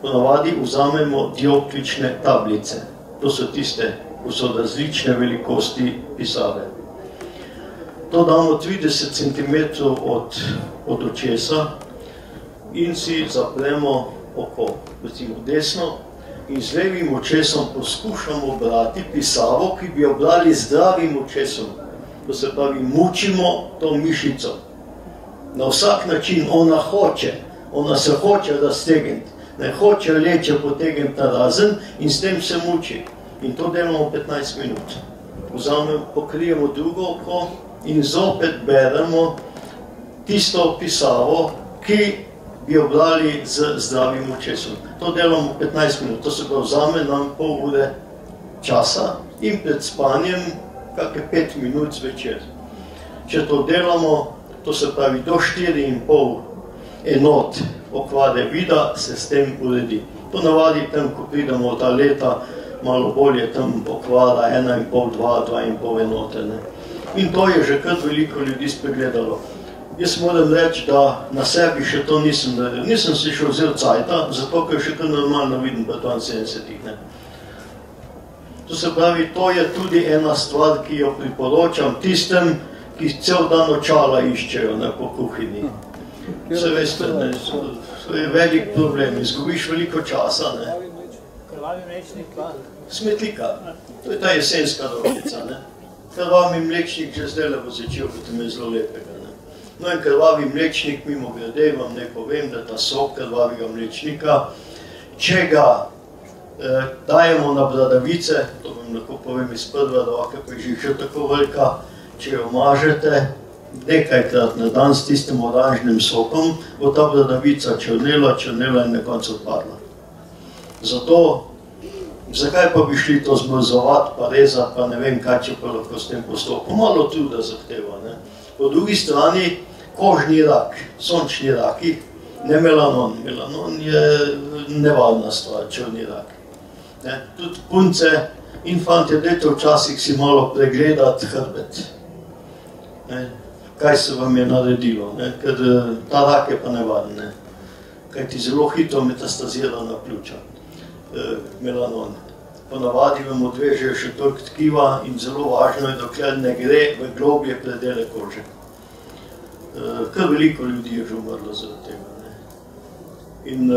Ponavadi vzamemo dioptrične tablice. To so tiste, ko so različne velikosti pisave. To damo 30 cm od očesa in si zapremo oko, recimo desno, in z levim očesom poskušamo brati pisavo, ki bi jo brali zdravim očesom. To se pravi, mučimo to mišico. Na vsak način ona se hoče raztegniti, ne hoče leče potegniti narazen in s tem se muči. In to delamo 15 minut. Pokrijemo drugo oko in zopet beremo tisto pisavo, ki bi jo brali z zdravim očesom. To delamo 15 minut, to se pravi, vzame nam pol ure časa in pred spanjem kakšne 5 minut zvečer. Če to delamo, to se pravi do 4,5 enot okvare vida, se s tem uredi. To navadi tam, ko pridemo v ta leta, malo bolje tam okvara 1,5, 2,5 enote. In to je že kar veliko ljudi spregledalo. Jaz moram reči, da na sebi še to nisem naredil. Nisem si še vzel cajta, zato ker še kar normalno vidim po 72-ih. To se pravi, to je tudi ena stvar, ki jo priporočam tistem, ki cel dan očala iščejo po kuhinji. Vse veste, to je velik problem, izgubiš veliko časa.
Krvavi mlečnik pa?
Smetlika, to je ta jesenska rožica. Krvavi mlečnik že zdaj bo začel, kot je zelo lepega. No in krvavi mlečnik, mimo grede, vam ne povem, da ta sok krvavega mlečnika, če ga dajemo na bradavice, to vam lahko povem iz prve roke, pa je že tako velika, če jo mažete nekajkrat na dan s tistim oranžnim sokom, bo ta bradavica črnela in na koncu odpadla. Zato, zakaj pa bi šli to zmrzovati, pa rezati, pa ne vem kaj, če pa lahko s tem postopkom. Malo truda zahteva. Po drugi strani, kožni rak, sončni raki, ne melanon. Melanon je nevarna stvar, črni rak. Tudi punce in fantje, dajte včasih si malo pregledati hrbet. Kaj se vam je naredilo, ker ta rak je pa nevaren. Kaj ti zelo hitro metastazira na pljuča, melanon. Ponavadi vam odvežejo še toliko tkiva in zelo važno je, dokler ne gre v globlje predele kože. Kar veliko ljudi je že umrlo zaradi tega. In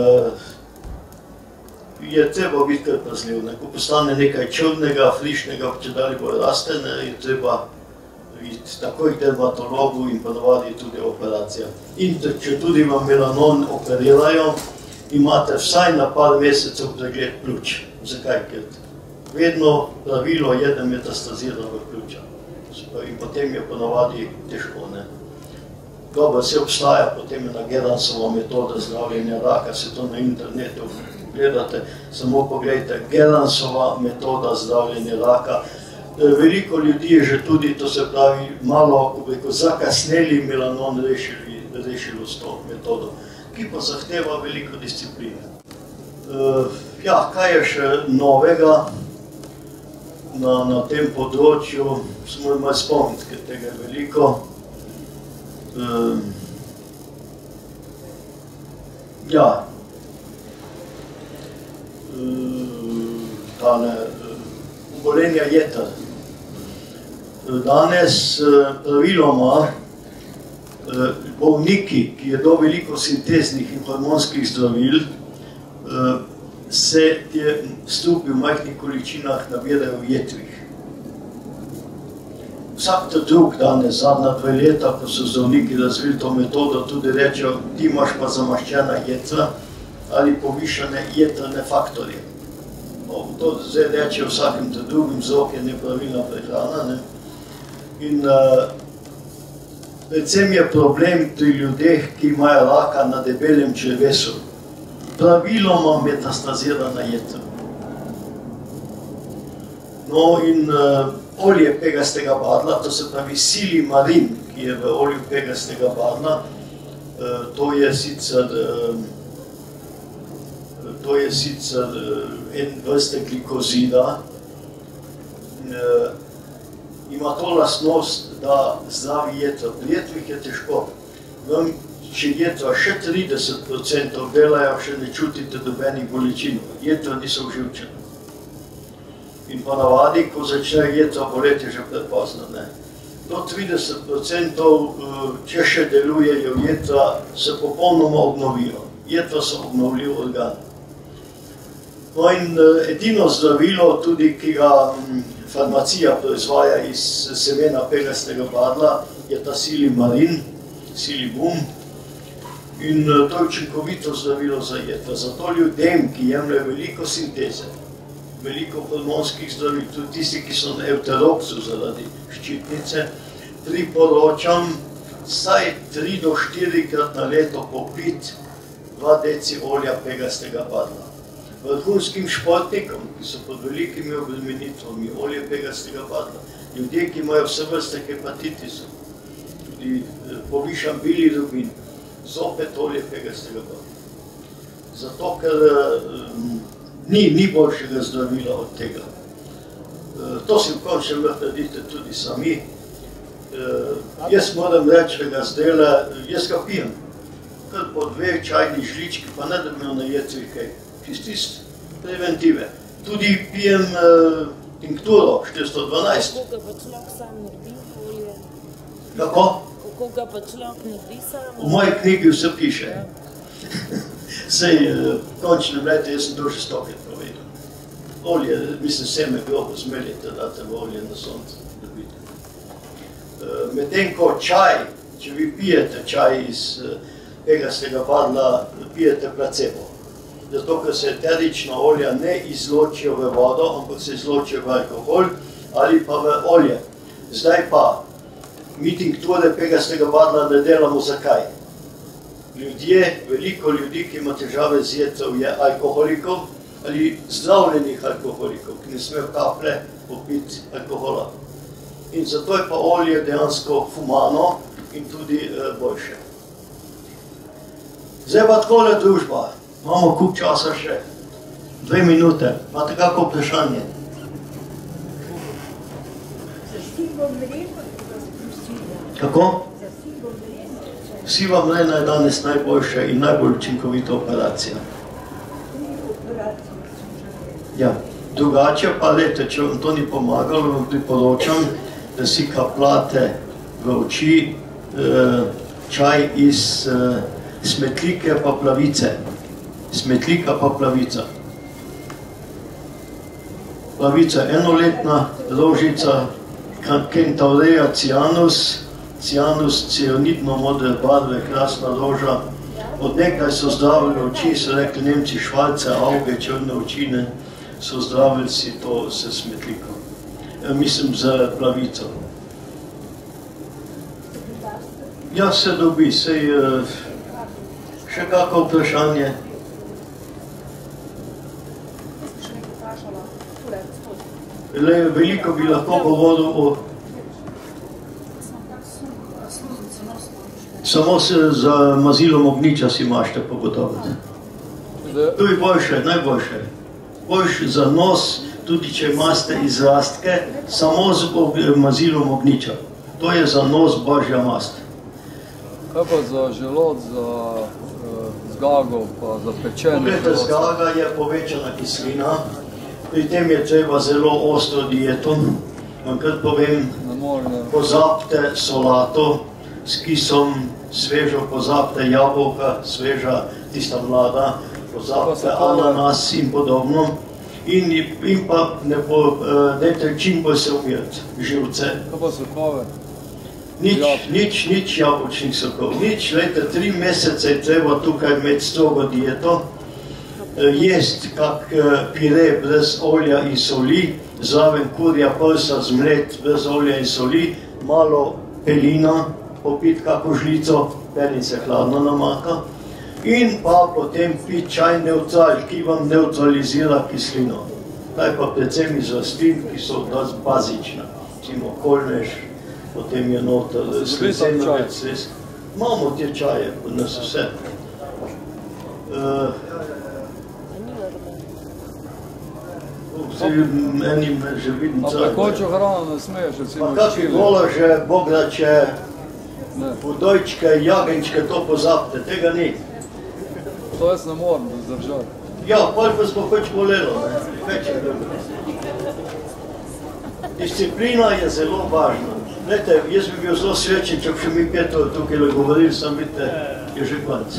je treba biti kar pazljiv. Ko postane nekaj črnega, frišnega, če dalje bo raste, je treba iti takoj k dermatologu in ponavadi tudi operacija. In če tudi vam melanon operirajo, imate vsaj na par mesecev pregled pljuč. Zakaj? Ker vedno pravilo je, da metastazira v pljuča. In potem je ponavadi težko. Dobro, se obstaja potem ena Geransova metoda zdravljenja raka, se to na internetu gledate, samo pogledajte, Geransova metoda zdravljenja raka. Veliko ljudi je že tudi, to se pravi, malo, ko bi rekel, zakasneli melanon rešilo s to metodo, ki pa zahteva veliko discipline. Ja, kaj je še novega na tem področju, se moram malo spomniti, ker tega je veliko. Ja, tale obolenja jeter. Danes praviloma bolniki, ki jedo veliko sinteznih in hormonskih zdravil, se te strupi v majhnih količinah nabirajo v jetrih. Vsak drug danes, zadnja 2 leta, ko so zdravniki razvili to metodo, tudi rečejo, ti imaš pa zamaščena jetra ali povišane jetrne faktorje. To zdaj reče vsakem drugim, vzrok je nepravilna prehrana. In predvsem je problem pri ljudeh, ki imajo raka na debelem črevesu. Praviloma metastazira na jeter. No in olje pegastega barvna, to se pravi silimarin, ki je v olju pegastega barvna, to je sicer en vrste glikozida, ima to lastnost, da zdravi jetra. Pri jetrih je težko. Če jetra še 30% delajo, še ne čutite dobenih bolečin. Jetra niso uživčena. In ponavadi, ko začne jetra boleti, je že predpozno, ne. Do 30%, če še delujejo jetra, se popolnoma obnovijo. Jetra so obnovljiv organ. No in edino zdravilo, tudi ki ga farmacija proizvaja iz semena pegastega badla, je ta silimarin, silibum. In to je učinkovito zdravilo za jetra. Zato ljudem, ki jemljajo veliko sinteze, veliko hormonskih zdravil, tudi tisti, ki so na euteroksu zaradi ščitnice, priporočam vsaj 3 do 4 krat na leto popiti 2 deci olja pegastega badla. Vrhunskim športnikom, ki so pod velikimi obremenitvami, olje pegastega badla, ljudje, ki imajo vse vrste hepatitisov, tudi povišan bilirubin, zopet olje pegastega badla. Zato, ker ni boljšega zdravila od tega. To si v končnem naredite tudi sami. Jaz moram reči, da ga zdajle, jaz ga pijem. Kar po 2 čajni žlički, pa ne da bi imel na jetri kaj. Čist preventive. Tudi pijem tinkturo 412.
Kako ga pa človek sam naredi olje?
Kako?
Kako ga pa človek naredi sam?
V moji knjigi vse piše. Sej, končnem letu, jaz sem to že 100-krat povedal. Olje, mislim, seme grobo zmeljete, date v olje na sonce. Medtem ko čaj, če vi pijete čaj iz pegastega badla, pijete placebo. Zato, ker se eterična olja ne izločijo v vodo, ampak se izločijo v alkohol ali pa v olje. Zdaj pa, mi tinkture pegastega badla ne delamo zakaj? Ljudje, veliko ljudi, ki ima težave z jetrom, je alkoholikov ali zdravljenih alkoholikov, ki ne smejo kaplje popiti alkohola. In zato je pa olje dejansko humano in tudi boljše. Zdaj pa takole družba. Imamo kup časa še. 2 minute. Imate kako vprašanje? Kako? Siva mlena je danes najboljša in najbolj učinkovita operacija. Ja, drugače pa, lete, če vam to ni pomagalo, vam priporočam, da si kapljate v oči čaj iz smetlike pa plavice. Smetlika pa plavica. Plavica enoletna, rožica, Kentaurea cyanus, cyanus cionitno modre barve, krasna roža. Od nekdaj so zdravili oči, so rekli Nemci švalce, auge, črne očine, so zdravili si to s smetliko. Mislim, z plavico. Ja, se dobi, sej še kako vprašanje? Veliko bi lahko govoril o... Samo se za mazilom ognjiča si mašte pogotoviti. To je boljše, najboljše. Boljše za nos, tudi če imate izrastke, samo z mazilom ognjiča. To je za nos božja mast.
Kaj pa za želod, za zgago, pa za pečenje?
Poglejte, zgaga je povečana kislina. Pri tem je treba zelo ostro dieto. Vam kar povem, pozabite solato s kisom, svežo pozabite jabolka, sveža, tista mlada, pozabite ananas in podobno. In pa dajte čim bolj se umirati, živce.
Kaj pa sokove?
Nič jabolčnih sokov, nič. Lejte, 3 mesece je treba tukaj imeti strogo dieto. Jest kak pire brez olja in soli, zraven kurja prsa zmlet brez olja in soli, malo pelina, popiti kako žlico, pelnice hladno namaka, in pa potem piti čaj neutral, ki vam neutralizira kislino. Taj pa predvsem iz rastlin, ki so bazična, recimo kolmež, potem je noter slesenovec. Imamo te čaje, pod nas vse. Enim že vidim
celo. A pekočo hrano ne smeš, recimo
čile? Pa kakvi golaže, bograče, budojčke, jagenčke, to pozabite, tega ni.
To jaz ne moram zdržati.
Ja, pol pa smo pač bolelo, ne? Več je dobro. Disciplina je zelo važna. Glejte, jaz bi bil zelo srečen, če bi še mi 5 ur tukaj govorili, sam vidite, je že konec.